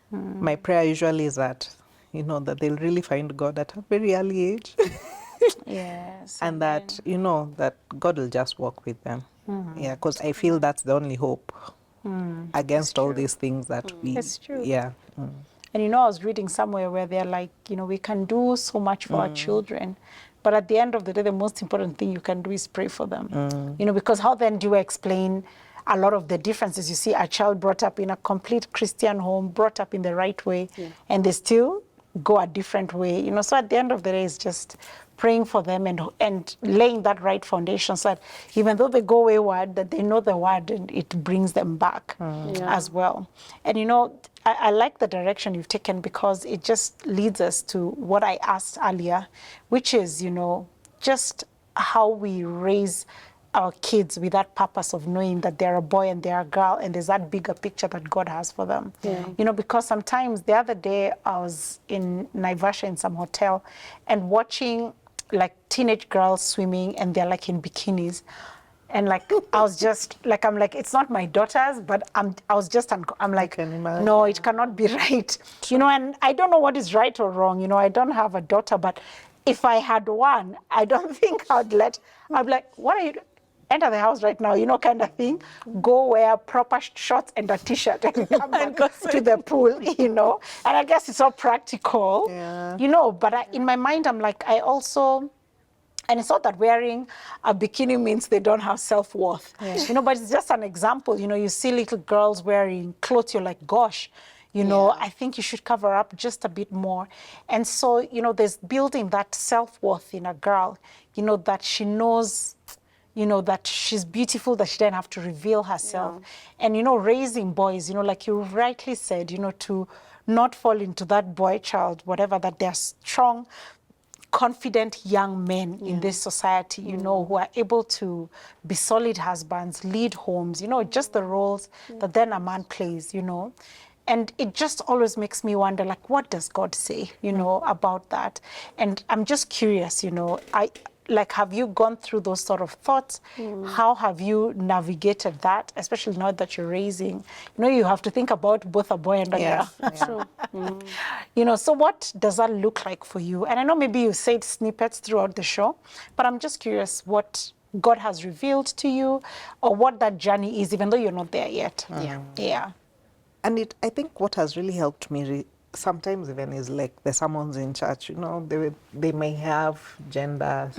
My prayer usually is that, you know, that they'll really find God at a very early age. Yes. And that, you know, that God will just walk with them. Yeah, because I feel that's the only hope against all these things that we... It's true. Yeah. And you know, I was reading somewhere where they're like, you know, we can do so much for our children, but at the end of the day, the most important thing you can do is pray for them. You know, because how then do you explain a lot of the differences? You see a child brought up in a complete Christian home, brought up in the right way, and they still go a different way. You know, so at the end of the day, it's just praying for them and laying that right foundation so that even though they go wayward, that they know the word and it brings them back as well. And you know, I like the direction you've taken because it just leads us to what I asked earlier, which is, you know, just how we raise our kids with that purpose of knowing that they're a boy and they're a girl and there's that bigger picture that God has for them. You know, because sometimes the other day I was in Naivasha in some hotel and watching like teenage girls swimming and they're like in bikinis. And like, I was just like, I'm like, it's not my daughters, but I was just, I'm like, can imagine. no, it cannot be right. You know, and I don't know what is right or wrong. You know, I don't have a daughter, but if I had one, I don't think I'd be like, what are you doing? Enter the house right now, you know, kind of thing. Go wear proper shorts and a t-shirt and come back to the pool, you know. And I guess it's all practical, Yeah. you know, but in my mind, I'm like, I also And it's not that wearing a bikini means they don't have self-worth, you know, but it's just an example. You know, you see little girls wearing clothes, you're like, gosh, you know, I think you should cover up just a bit more. And so, you know, there's building that self-worth in a girl, you know, that she knows, you know, that she's beautiful, that she doesn't have to reveal herself. And, you know, raising boys, you know, like you rightly said, you know, to not fall into that boy child, whatever, that they're strong, confident young men in this society, you know, who are able to be solid husbands, lead homes, you know, just the roles that then a man plays, you know. And it just always makes me wonder, like, what does God say, you know, about that? And I'm just curious, you know, like, have you gone through those sort of thoughts? How have you navigated that, especially now that you're raising? You know, you have to think about both a boy and a girl. True. You know, so what does that look like for you? And I know maybe you said snippets throughout the show, but I'm just curious what God has revealed to you or what that journey is, even though you're not there yet. Yeah. And I think what has really helped me sometimes even is like the sermons in church, you know, they may have gender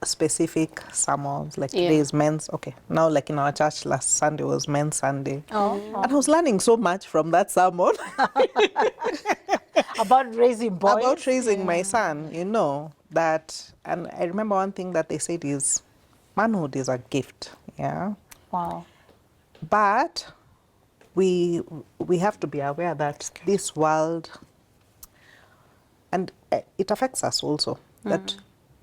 specific sermons, like today is men's, okay, now like in our church last Sunday was men's Sunday. And I was learning so much from that sermon. About raising boys. About raising my son, you know, that, and I remember one thing that they said is, manhood is a gift, yeah? Wow. But we have to be aware that this world, and it affects us also, that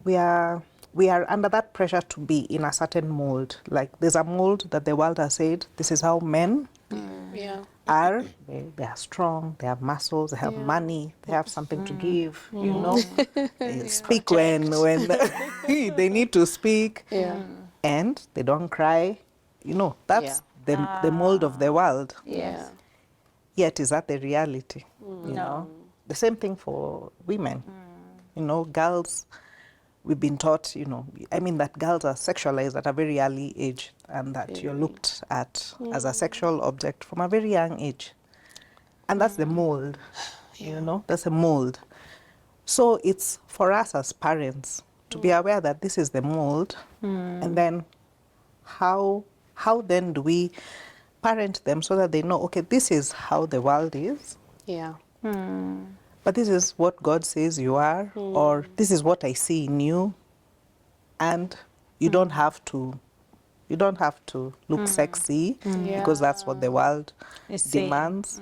we are under that pressure to be in a certain mold. Like there's a mold that the world has said, this is how men are. They are strong, they have muscles, they have money, they have something to give, you know. They speak when they need to speak, and they don't cry. You know, that's the mold of the world. Yet is that the reality? You know, the same thing for women. You know, girls, we've been taught, you know, I mean that girls are sexualized at a very early age, and that you're looked at as a sexual object from a very young age. And that's the mold, you know, that's a mold. So it's for us as parents to be aware that this is the mold, and then how then do we parent them so that they know, okay, this is how the world is, but this is what God says you are, or this is what I see in you, and you don't have to look sexy because that's what the world demands.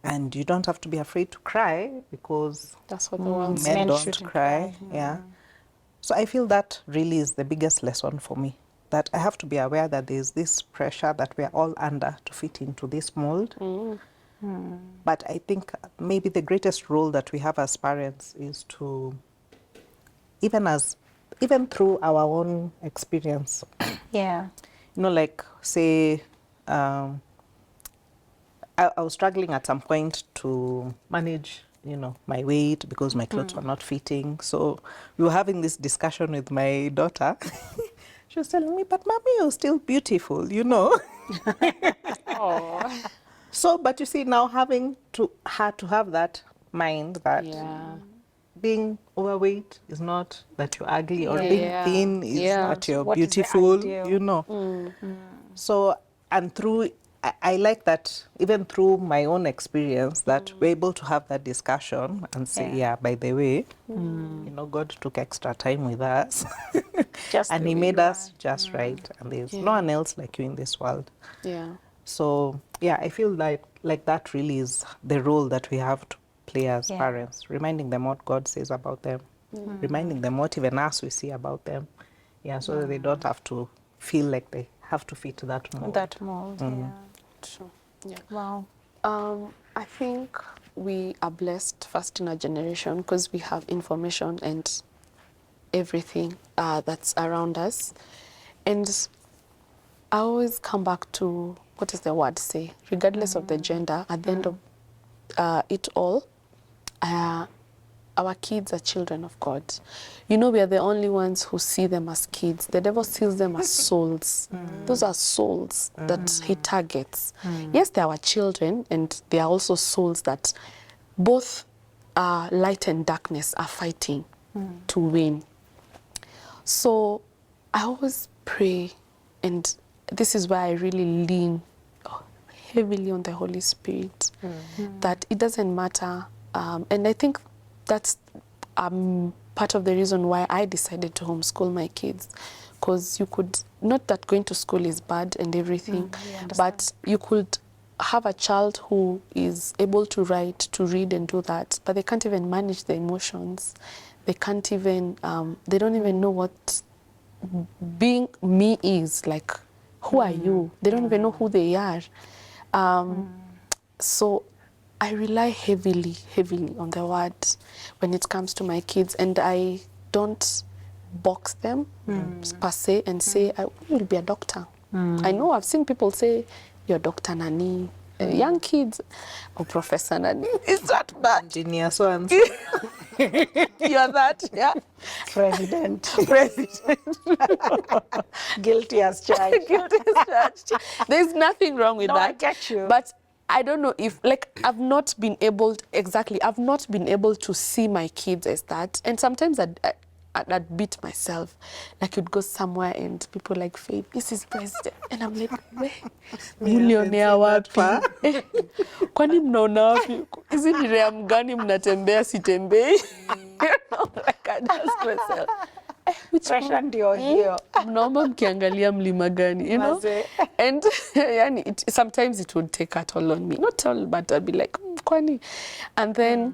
And you don't have to be afraid to cry because That's what the world men don't shouldn't cry. So I feel that really is the biggest lesson for me, that I have to be aware that there's this pressure that we're all under to fit into this mold. But I think maybe the greatest role that we have as parents is to, even through our own experience, you know, like say, I was struggling at some point to manage, you know, my weight because my clothes were not fitting. So we were having this discussion with my daughter. She was telling me, but mommy, you're still beautiful, you know. So, but you see, now having her to have that mind that being overweight is not that you're ugly, or being thin is that you're beautiful, you know. So, and through, I like that even through my own experience that we're able to have that discussion and say, by the way, you know, God took extra time with us and He made us just right, and there's no one else like you in this world. So, I feel like that really is the role that we have to play as parents, reminding them what God says about them, reminding them what even us we see about them, so that they don't have to feel like they have to fit that mold. True. Wow. I think we are blessed first in our generation because we have information and everything that's around us. And I always come back to, what does the word say? Regardless of the gender, at the end of it all, our kids are children of God. You know, we are the only ones who see them as kids. The devil sees them as souls. Those are souls that he targets. Yes, they are our children, and they are also souls that both light and darkness are fighting to win. So I always pray, and this is where I really lean heavily on the Holy Spirit, that it doesn't matter. And I think that's part of the reason why I decided to homeschool my kids. Because you could, not that going to school is bad and everything, but you could have a child who is able to write, to read and do that, but they can't even manage their emotions. They can't even, they don't even know what being me is. Like, who are you? They don't even know who they are. So I rely heavily on the word when it comes to my kids, and I don't box them per se and say, I will be a doctor. I know I've seen people say, you're Dr. Nani. Young kids, or Professor Nani. Is that bad? Engineer so and so. You're that, yeah. President. President. Guilty as charged. Guilty as charged. There's nothing wrong with No, that. I get you. But I don't know if, like, I've not been able to see my kids as that. And sometimes I'd beat myself. Like, you'd go somewhere and people like, Faith, this is president. And I'm like, where? Millionaire wapi? Kwani mnaona wapi? Hizi ni rea mgani mnatembea sitembei? You know, like, I ask myself. Pressure ndio hiyo. Mnaomba mkiangalia mlima gani, you know? Maze. And yani, sometimes it would take a toll on me. Not all, but I'd be like, kwani? And then,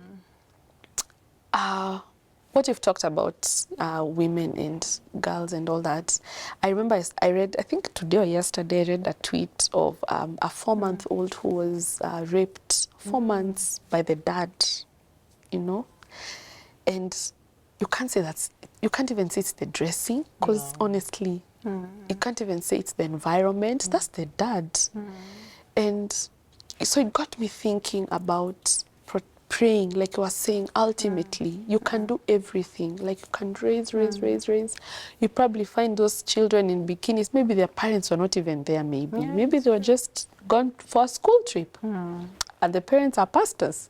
what you've talked about women and girls and all that, I remember I read, I think today or yesterday, I read a tweet of a 4-month-old who was raped 4 months by the dad, you know? And you can't say that's, you can't even say it's the dressing, because honestly, you can't even say it's the environment. That's the dad. And so it got me thinking about praying, like you were saying, ultimately, you can do everything. Like, you can raise. You probably find those children in bikinis. Maybe their parents were not even there, maybe. Maybe they were just gone for a school trip. And the parents are pastors.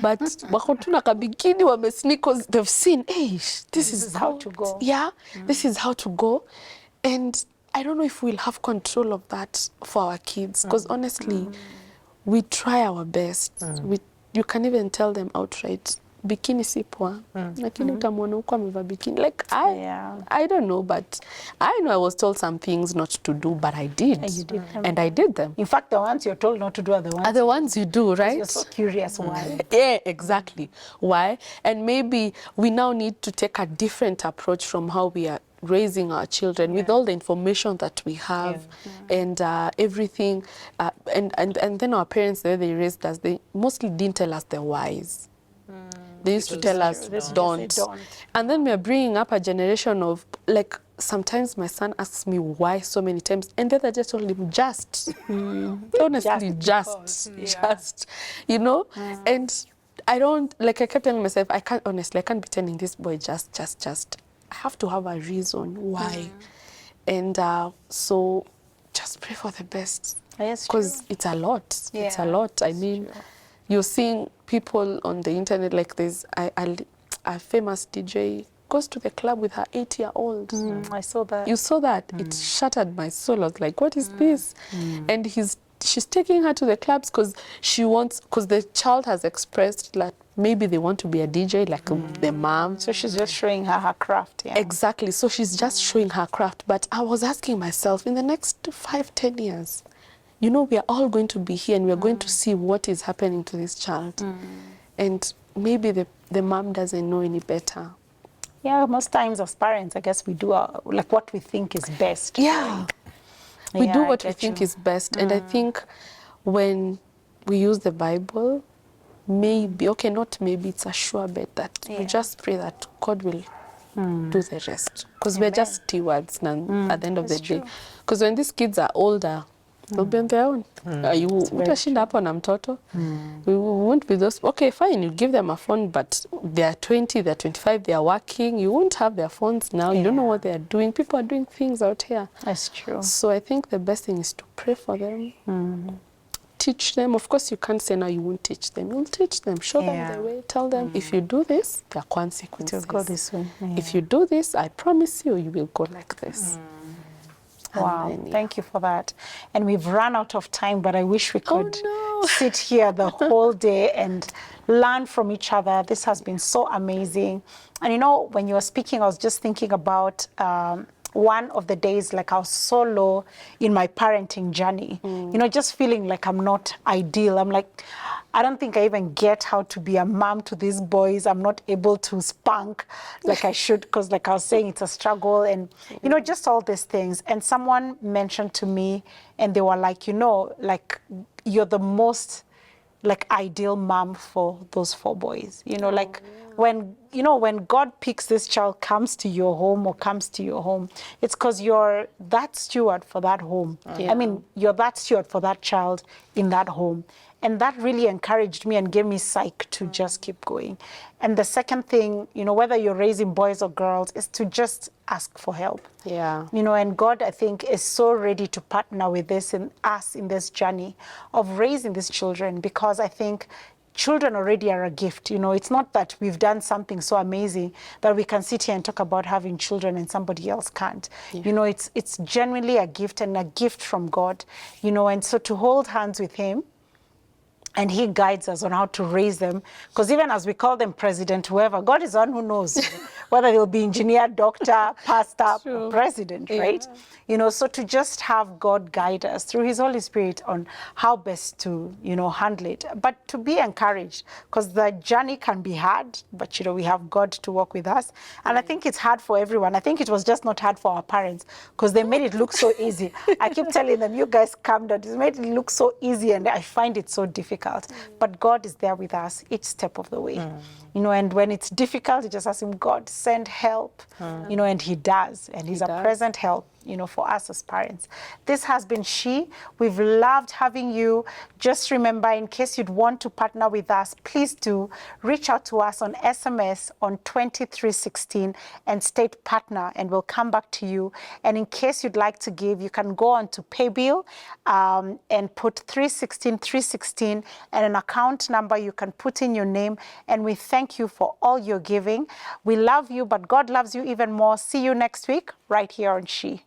But wako tu na kabikini wamesneak, because they've seen, hey, this is how to go. Yeah, this is how to go. And I don't know if we'll have control of that for our kids. Because honestly, we try our best. You can even tell them outright, bikini si poa. Lakini utamwona huko amevaa bikini. Like, I don't know, but I know I was told some things not to do, but I did. And you did them. And I did them. In fact, the ones you're told not to do are the ones. Are the ones you do, right? You're so curious why. Yeah, exactly. Why? And maybe we now need to take a different approach from how we are raising our children with all the information that we have and everything. And then our parents, the way they raised us, they mostly didn't tell us the whys. They used to tell us, don't. And then we're bringing up a generation of, like, sometimes my son asks me why so many times, and the other just told him, just. Honestly, just. You know? And I don't, like, I kept telling myself, I can't be telling this boy just. I have to have a reason why. And so just pray for the best. Yes, because it's a lot. It's a lot. I mean, you're seeing people on the internet, like there's a famous DJ goes to the club with her 8-year-old. I saw that. You saw that? It shattered my soul. I was like, what is this? And she's taking her to the clubs because the child has expressed that maybe they want to be a DJ, like the mom. So she's just showing her craft. Yeah. Exactly. So she's just showing her craft. But I was asking myself, in the next 5-10 years, you know, we are all going to be here and we are going to see what is happening to this child. And maybe the mom doesn't know any better. Yeah, most times as parents, I guess we do like what we think is best. Yeah. Right? We do what we think is best. And I think when we use the Bible, maybe, okay, not maybe, it's a sure bet that we just pray that God will do the rest. Because we're just stewards at the end of the day. Because when these kids are older, they'll be on their own. Utashinda hapo na mtoto. We won't be those. Okay, fine, you give them a phone, but they're 20, they're 25, they're working. You won't have their phones now. You don't know what they're doing. People are doing things out here. That's true. So I think the best thing is to pray for them. teach them. Of course, you can't say, no, you won't teach them. You'll teach them, show them the way, tell them, if you do this, there are consequences. To go this way. If you do this, I promise you, you will go like this. Wow, then, thank you for that. And we've run out of time, but I wish we could no. sit here the whole day and learn from each other. This has been so amazing. And you know, when you were speaking, I was just thinking about one of the days, like I was so low in my parenting journey, you know, just feeling like I'm not ideal. I'm like, I don't think I even get how to be a mom to these boys. I'm not able to spank like I should, because like I was saying, it's a struggle and, you know, just all these things. And someone mentioned to me and they were like, you know, like you're the most like ideal mom for those 4 boys, you know, like when, you know, when God picks this child comes to your home or comes to your home, it's because you're that steward for that home. I mean, you're that steward for that child in that home. And that really encouraged me and gave me psych to just keep going. And the second thing, you know, whether you're raising boys or girls, is to just ask for help. Yeah. You know, and God, I think, is so ready to partner with this and us in this journey of raising these children, because I think children already are a gift. You know, it's not that we've done something so amazing that we can sit here and talk about having children and somebody else can't. You know, it's genuinely a gift and a gift from God, you know, and so to hold hands with him, and he guides us on how to raise them. Because even as we call them president, whoever, God is the one who knows whether they'll be engineer, doctor, pastor, or president, right? You know, so to just have God guide us through his Holy Spirit on how best to, you know, handle it. But to be encouraged, because the journey can be hard, but, you know, we have God to walk with us. And I think it's hard for everyone. I think it was just not hard for our parents, because they made it look so easy. I keep telling them, you guys calm down. It made it look so easy, and I find it so difficult. But God is there with us each step of the way. You know, and when it's difficult, you just ask him, God, send help. You know, and he does. And he's a present help, you know, for us as parents. This has been She. We've loved having you. Just remember, in case you'd want to partner with us, please do reach out to us on SMS on 2316 and state partner, and we'll come back to you. And in case you'd like to give, you can go on to Paybill and put 316 and an account number. You can put in your name, and we thank you for all your giving. We love you, but God loves you even more. See you next week right here on She.